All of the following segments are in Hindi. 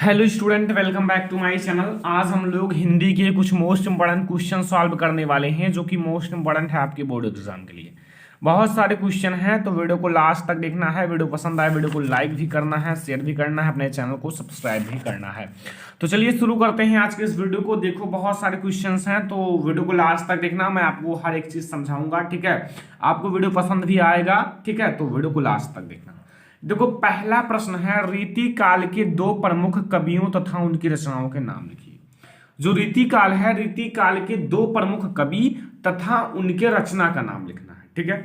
Hello student, welcome back to my channel. आज हम लोग हिंदी के कुछ मोस्ट इंपॉर्टेंट क्वेश्चन सॉल्व करने वाले हैं जो कि मोस्ट इंपॉर्टेंट है आपके बोर्ड एग्जाम के लिए। बहुत सारे क्वेश्चन हैं तो वीडियो को लास्ट तक देखना है। वीडियो पसंद आए वीडियो को लाइक भी करना है, शेयर भी करना है, अपने चैनल को सब्सक्राइब भी करना है। तो चलिए शुरू करते हैं आज के इस वीडियो को। देखो बहुत सारे क्वेश्चन हैं तो वीडियो को लास्ट तक देखना, मैं आपको हर एक चीज समझाऊंगा। ठीक है, आपको वीडियो पसंद भी आएगा। ठीक है, तो वीडियो को लास्ट तक देखना। देखो पहला प्रश्न है, रीति काल के दो प्रमुख कवियों तथा उनकी रचनाओं के नाम लिखिए। जो रीति काल है, रीति काल के दो प्रमुख कवि तथा उनके रचना का नाम लिखना है। ठीक है,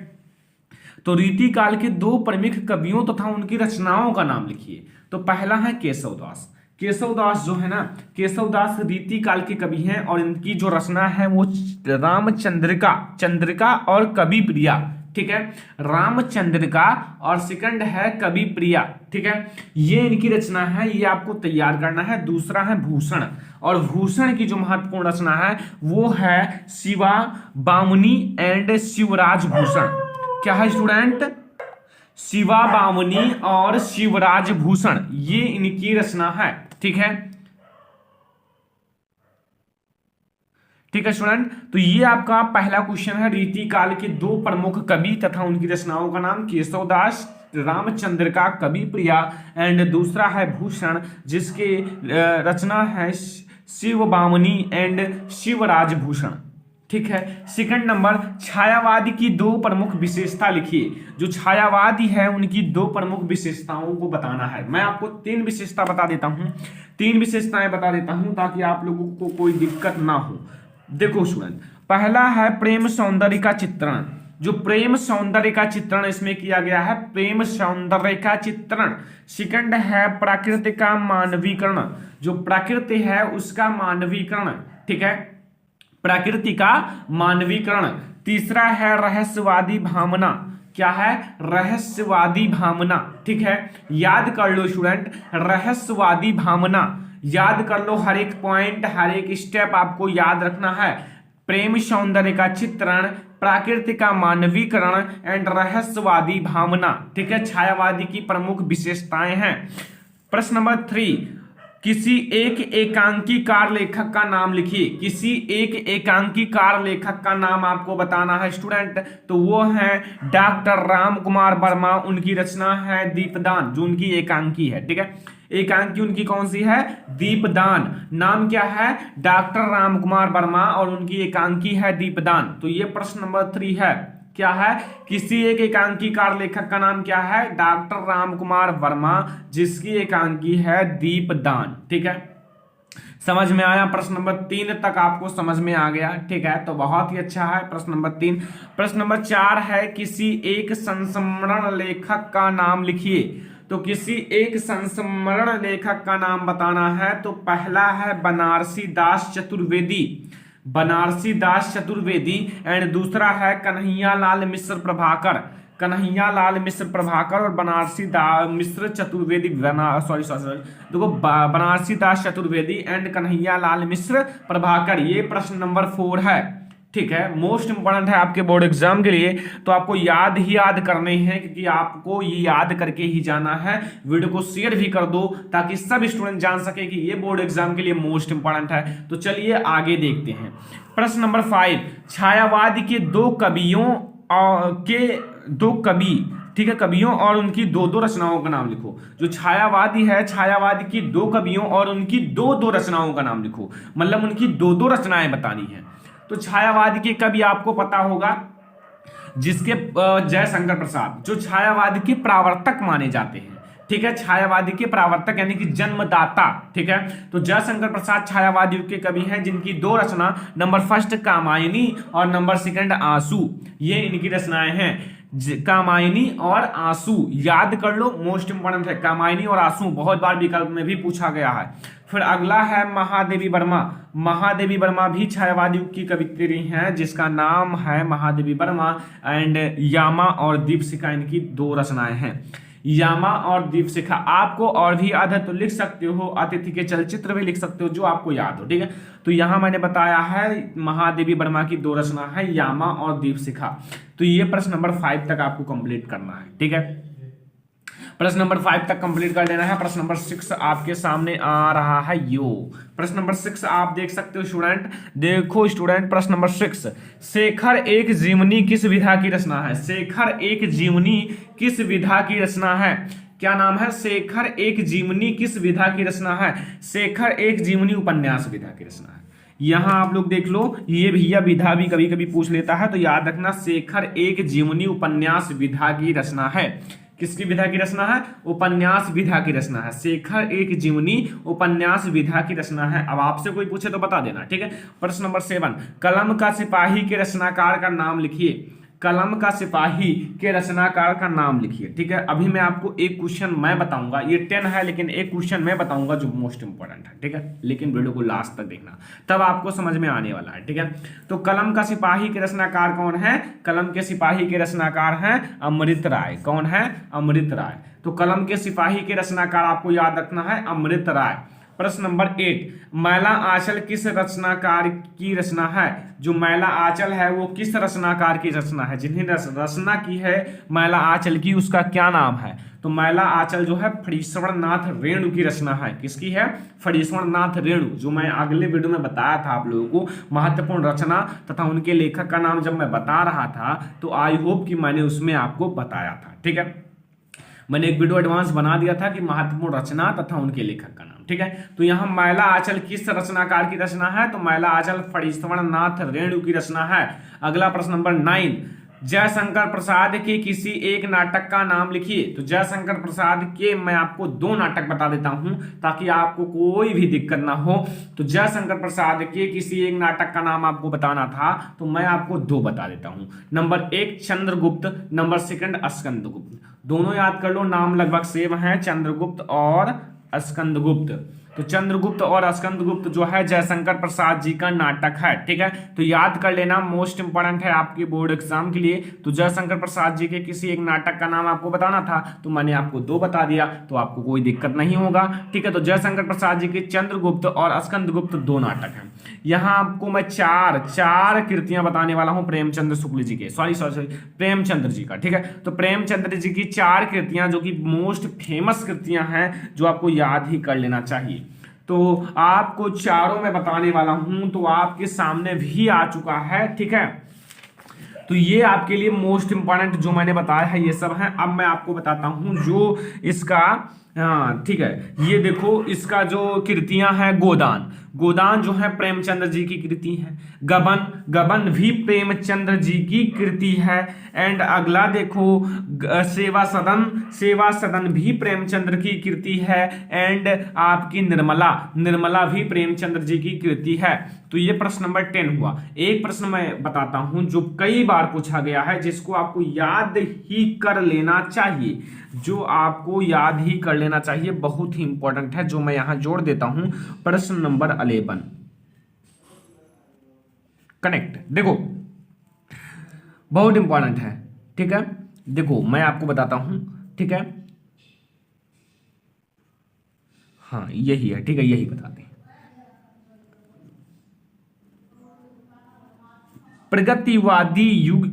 तो रीति काल के दो प्रमुख कवियों तथा उनकी रचनाओं का नाम लिखिए। तो पहला है केशवदास। केशवदास जो है ना, केशवदास रीति काल के कवि हैं और इनकी जो रचना है वो रामचंद्रिका, चंद्रिका और कवि प्रिया। ठीक है, रामचंद्रिका और सेकंड है कवि प्रिया। ठीक है, ये इनकी रचना है, ये आपको तैयार करना है। दूसरा है भूषण, और भूषण की जो महत्वपूर्ण रचना है वो है शिवा बामुनी एंड शिवराज भूषण। क्या है स्टूडेंट? शिवा बामुनी और शिवराज भूषण, ये इनकी रचना है। ठीक है, ठीक है स्टूडेंट, तो ये आपका पहला क्वेश्चन है। रीति काल के दो प्रमुख कवि तथा उनकी रचनाओं का नाम, केशवदास, रामचंद्रिका, कवि प्रिया एंड दूसरा है भूषण जिसके रचना है शिव बामनी एंड शिवराज भूषण। ठीक है, सेकंड नंबर, छायावादी की दो प्रमुख विशेषता लिखिए। जो छायावादी है उनकी दो प्रमुख विशेषताओं को बताना है। मैं आपको तीन विशेषता बता देता हूं, तीन विशेषताएं बता देता हूं ताकि आप लोगों को कोई दिक्कत ना हो। देखो स्टूडेंट, पहला है प्रेम सौंदर्य का चित्रण। जो प्रेम सौंदर्य का चित्रण इसमें किया गया है, प्रेम सौंदर्य का चित्रण। सेकंड है प्रकृति का मानवीकरण। जो प्रकृति है उसका मानवीकरण। ठीक है, प्रकृति का मानवीकरण। तीसरा है रहस्यवादी भावना। क्या है? रहस्यवादी भावना। ठीक है, याद कर लो स्टूडेंट, रहस्यवादी भावना याद कर लो। हर एक पॉइंट, हर एक स्टेप आपको याद रखना है। प्रेम सौंदर्य का चित्रण, प्रकृति का मानवीकरण एंड रहस्यवादी भावना। ठीक है, छायावादी की प्रमुख विशेषताएं हैं। प्रश्न नंबर 3, किसी एक एकांकीकार लेखक का नाम लिखिए। किसी एक एकांकीकार लेखक का नाम आपको बताना है स्टूडेंट, तो वो है डॉक्टर राम कुमार वर्मा। उनकी रचना है दीपदान, जो उनकी एकांकी है। ठीक है, एकांकी उनकी कौन सी है? दीपदान। नाम क्या है? डॉक्टर राम कुमार वर्मा और उनकी एकांकी है दीपदान। तो ये प्रश्न नंबर 3 है। क्या है? किसी एक एकांकीकार लेखक का नाम क्या है? डॉक्टर राम कुमार वर्मा, जिसकी एकांकी है दीपदान। ठीक है, समझ में आया? प्रश्न नंबर 3 तक आपको समझ में आ गया। ठीक है, तो बहुत ही अच्छा है प्रश्न नंबर 3। प्रश्न नंबर 4 है, किसी एक संस्मरण लेखक का नाम लिखिए। तो किसी एक संस्मरण लेखक का नाम बताना है। तो पहला है बनारसी दास चतुर्वेदी, बनारसी दास चतुर्वेदी एंड दूसरा है कन्हैया लाल मिश्र प्रभाकर। कन्हैया लाल मिश्र प्रभाकर और बनारसी मिश्र चतुर्वेदी, देखो बनारसी दास चतुर्वेदी एंड कन्हैया लाल मिश्र प्रभाकर। ये प्रश्न नंबर 4 है। ठीक है, मोस्ट इंपोर्टेंट है आपके बोर्ड एग्जाम के लिए, तो आपको याद करने हैं क्योंकि आपको ये याद करके ही जाना है। वीडियो को शेयर भी कर दो ताकि सब स्टूडेंट जान सके कि ये बोर्ड एग्जाम के लिए मोस्ट इंपोर्टेंट है। तो चलिए आगे देखते हैं। प्रश्न नंबर 5, छायावाद के दो कवियों ठीक है, कवियों और उनकी दो दो रचनाओं का नाम लिखो। जो छायावादी है, छायावादी की दो कवियों और उनकी दो दो रचनाओं का नाम लिखो, मतलब उनकी दो दो रचनाएं बतानी है। तो छायावादी के कवि आपको पता होगा, जिसके जयशंकर प्रसाद, जो छायावादी के प्रावर्तक माने जाते हैं। ठीक है, छायावादी के प्रावर्तक यानी कि जन्मदाता। ठीक है, तो जयशंकर प्रसाद छायावादी के कवि हैं जिनकी दो रचना, नंबर 1 कामायनी और नंबर 2 आंसू, ये इनकी रचनाएं हैं। कामायनी और आंसू याद कर लो, मोस्ट इंपोर्टेंट है। कामायनी और आंसू बहुत बार विकल्प में भी पूछा गया है। फिर अगला है महादेवी वर्मा। महादेवी वर्मा भी छायावादी की कवित्री हैं जिसका नाम है महादेवी वर्मा एंड यामा और दीपशिखा, इनकी दो रचनाएं हैं। यामा और दीपशिखा आपको और भी याद है तो लिख सकते हो, अतिथि के चलचित्र भी लिख सकते हो, जो आपको याद हो। ठीक है, तो यहां मैंने बताया है महादेवी वर्मा की दो रचना है, यामा और दीपशिखा। तो ये प्रश्न नंबर 5 तक आपको कंप्लीट करना है। ठीक है, प्रश्न नंबर 5 तक कंप्लीट कर देना है। प्रश्न नंबर 6 आपके सामने आ रहा है यो। प्रश्न नंबर 6 आप देख सकते हो स्टूडेंट। देखो स्टूडेंट, प्रश्न नंबर 6, शेखर एक जीवनी किस विधा की रचना है? शेखर एक जीवनी किस विधा की रचना है? क्या नाम है? शेखर एक जीवनी किस विधा की रचना है? शेखर एक जीवनी उपन्यास विधा की रचना है। यहां आप लोग देख लो, ये भैया विधा भी कभी कभी पूछ लेता है, तो याद रखना शेखर एक जीवनी उपन्यास विधा की रचना है। किसकी विधा की रचना है? उपन्यास विधा की रचना है। शेखर एक जीवनी उपन्यास विधा की रचना है। अब आपसे कोई पूछे तो बता देना, ठीक है। प्रश्न नंबर 7, कलम का सिपाही के रचनाकार का नाम लिखिए। कलम का सिपाही के रचनाकार का नाम लिखिए, ठीक है। अभी मैं आपको एक क्वेश्चन मैं बताऊंगा, ये 10 है लेकिन एक क्वेश्चन मैं बताऊंगा जो मोस्ट इंपॉर्टेंट है, ठीक है। लेकिन वीडियो को लास्ट तक देखना, तब आपको समझ में आने वाला है, ठीक है। तो कलम का सिपाही के रचनाकार कौन है? कलम के सिपाही के रचनाकार हैं अमृत राय। कौन है? अमृत राय। तो कलम के सिपाही के रचनाकार आपको याद रखना है अमृत राय। प्रश्न नंबर 8, मैला आंचल किस रचनाकार की रचना है? जो मैला आंचल है वो किस रचनाकार की रचना है? जिन्हें रचना की है मैला आंचल की, उसका क्या नाम है? तो मैला आंचल जो है फणीश्वर नाथ रेणु की रचना है। किसकी है? फणीश्वर नाथ रेणु, जो मैं अगले वीडियो में बताया था आप लोगों को महत्वपूर्ण रचना तथा उनके लेखक का नाम जब मैं बता रहा था, तो आई होप कि मैंने उसमें आपको बताया था, ठीक है। मैंने एक वीडियो एडवांस बना दिया था कि महत्वपूर्ण रचना तथा उनके लेखक का नाम, ठीक है। तो यहाँ मैला आंचल किस रचनाकार की रचना है? तो मैला आंचल फणीश्वर नाथ रेणु की रचना है। अगला प्रश्न नंबर 9, जयशंकर प्रसाद के किसी एक नाटक का नाम लिखिए। तो जयशंकर प्रसाद के मैं आपको 2 नाटक बता देता हूं ताकि आपको कोई भी दिक्कत ना हो। तो जयशंकर प्रसाद के किसी एक नाटक का नाम आपको बताना था, तो मैं आपको 2 बता देता हूं। Number 1 Chandragupta, number 2 Skandagupta. दोनों याद कर लो, नाम लगभग सेम है, चंद्रगुप्त और स्कंदगुप्त। तो चंद्रगुप्त और स्कंदगुप्त जो है जयशंकर प्रसाद जी का नाटक है, ठीक है। तो याद कर लेना, मोस्ट इंपोर्टेंट है आपके बोर्ड एग्जाम के लिए। तो जयशंकर प्रसाद जी के किसी एक नाटक का नाम आपको बताना था, तो मैंने आपको 2 बता दिया, तो आपको कोई दिक्कत नहीं होगा, ठीक है। तो जयशंकर प्रसाद जी के चंद्रगुप्त और स्कंदगुप्त 2 नाटक हैं। यहां आपको मैं चार कृतियां बताने वाला हूं प्रेमचंद्र शुक्ल जी के, सॉरी प्रेमचंद्र जी का, ठीक है। तो प्रेमचंद्र जी की 4 कृतियां जो कि मोस्ट फेमस कृतियां हैं, जो आपको याद ही कर लेना चाहिए। तो आपको चारों में बताने वाला हूं, तो आपके सामने भी आ चुका है, ठीक है। तो ये आपके लिए मोस्ट इंपॉर्टेंट जो मैंने बताया है ये सब है। अब मैं आपको बताता हूं जो इसका, हाँ ठीक है, ये देखो इसका जो कृतियां हैं, गोदान जो है प्रेमचंद्र जी की कृति है। गबन भी प्रेमचंद्र जी की कृति है। एंड अगला देखो सेवा सदन भी प्रेमचंद्र की कृति है। एंड आपकी निर्मला भी प्रेमचंद्र जी की कृति है। तो ये प्रश्न नंबर 10 हुआ। एक प्रश्न मैं बताता हूं जो कई बार पूछा गया है, जिसको आपको याद ही कर लेना चाहिए, बहुत ही इंपॉर्टेंट है, जो मैं यहां जोड़ देता हूं। प्रश्न नंबर 11 कनेक्ट, देखो बहुत इंपॉर्टेंट है, ठीक है। देखो मैं आपको बताता हूं, ठीक है, हाँ यही है, ठीक है, यही बताते हैं। प्रगतिवादी युग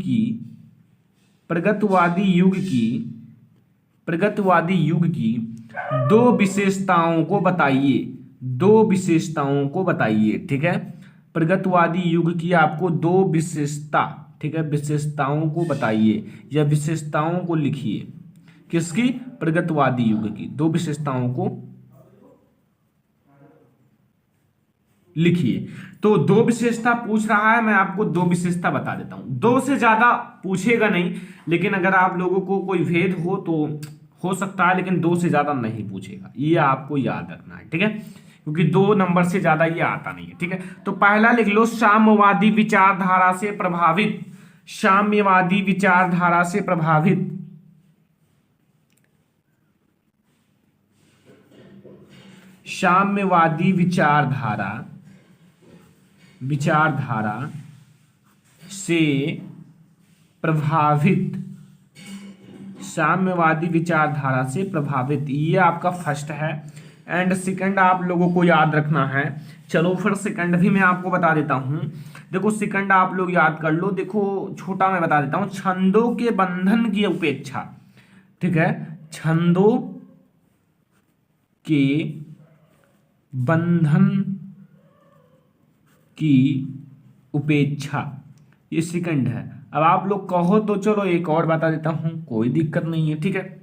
की 2 विशेषताओं को बताइए, ठीक है। प्रगतिवादी युग की आपको 2 विशेषता, ठीक है, विशेषताओं को बताइए या विशेषताओं को लिखिए। किसकी? प्रगतिवादी युग की 2 विशेषताओं को लिखिए। तो 2 विशेषता पूछ रहा है, मैं आपको 2 विशेषता बता देता हूं। 2 से ज्यादा पूछेगा नहीं, लेकिन अगर आप लोगों को कोई भेद हो तो हो सकता है, लेकिन 2 से ज्यादा नहीं पूछेगा, ये आपको याद रखना है, ठीक है, क्योंकि 2 नंबर से ज्यादा ये आता नहीं है, ठीक है। तो पहला लिख लो, साम्यवादी विचारधारा से प्रभावित। साम्यवादी विचारधारा से प्रभावित, साम्यवादी विचारधारा से प्रभावित, साम्यवादी विचारधारा से प्रभावित, ये आपका फर्स्ट है। एंड सेकंड आप लोगों को याद रखना है। चलो फिर सेकंड भी मैं आपको बता देता हूं। देखो सेकंड आप लोग याद कर लो, देखो छोटा मैं बता देता हूं, छंदों के बंधन की उपेक्षा, ठीक है, छंदों के बंधन की उपेक्षा, ये सेकंड है। अब आप लोग कहो तो चलो एक और बता देता हूं, कोई दिक्कत नहीं है, ठीक है।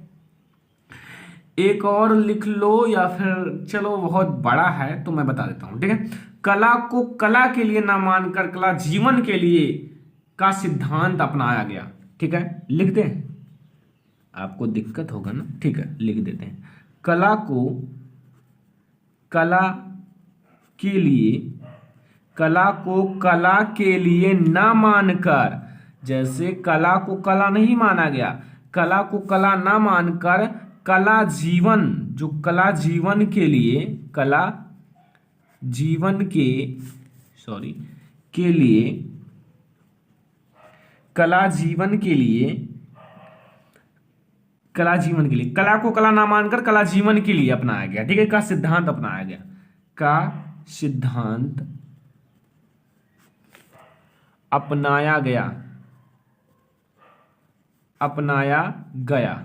एक और लिख लो या फिर चलो बहुत बड़ा है तो मैं बता देता हूं, ठीक है। कला को कला के लिए ना मानकर कला जीवन के लिए का सिद्धांत अपनाया गया, ठीक है। लिख दें, आपको दिक्कत होगा ना, ठीक है, लिख देते हैं। कला को कला के लिए, कला को कला के लिए ना मानकर, जैसे कला को कला नहीं माना गया, कला को कला ना मानकर कला जीवन, जो कला जीवन के लिए, कला जीवन के के लिए, कला जीवन के लिए, कला जीवन के लिए, कला को कला ना मानकर कला जीवन के लिए अपनाया गया, ठीक है। का सिद्धांत अपनाया गया, का सिद्धांत अपनाया गया, अपनाया गया।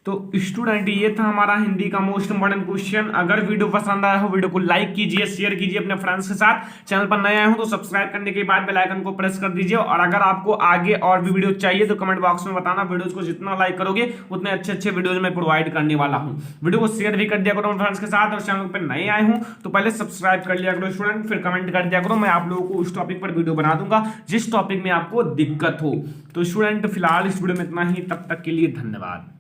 तो स्टूडेंट ये था हमारा हिंदी का मोस्ट इंपोर्टेंट क्वेश्चन। अगर वीडियो पसंद आया हो वीडियो को लाइक कीजिए, शेयर कीजिए अपने फ्रेंड्स के साथ। चैनल पर नए आए हो तो सब्सक्राइब करने के बाद बेल आइकन को प्रेस कर दीजिए। और अगर आपको आगे और भी वीडियो चाहिए तो कमेंट बॉक्स में बताना। वीडियोज को जितना लाइक करोगे उतने अच्छे वीडियोज मैं प्रोवाइड करने वाला हूँ। वीडियो को शेयर भी कर दिया करो फ्रेंड्स के साथ। और चैनल पर नए आए हूँ तो पहले सब्सक्राइब कर लिया करो स्टूडेंट, फिर कमेंट कर दिया करो। मैं आप लोगों को उस टॉपिक पर वीडियो बना दूंगा जिस टॉपिक में आपको दिक्कत हो। तो स्टूडेंट फिलहाल इस वीडियो में इतना ही, तब तक के लिए धन्यवाद।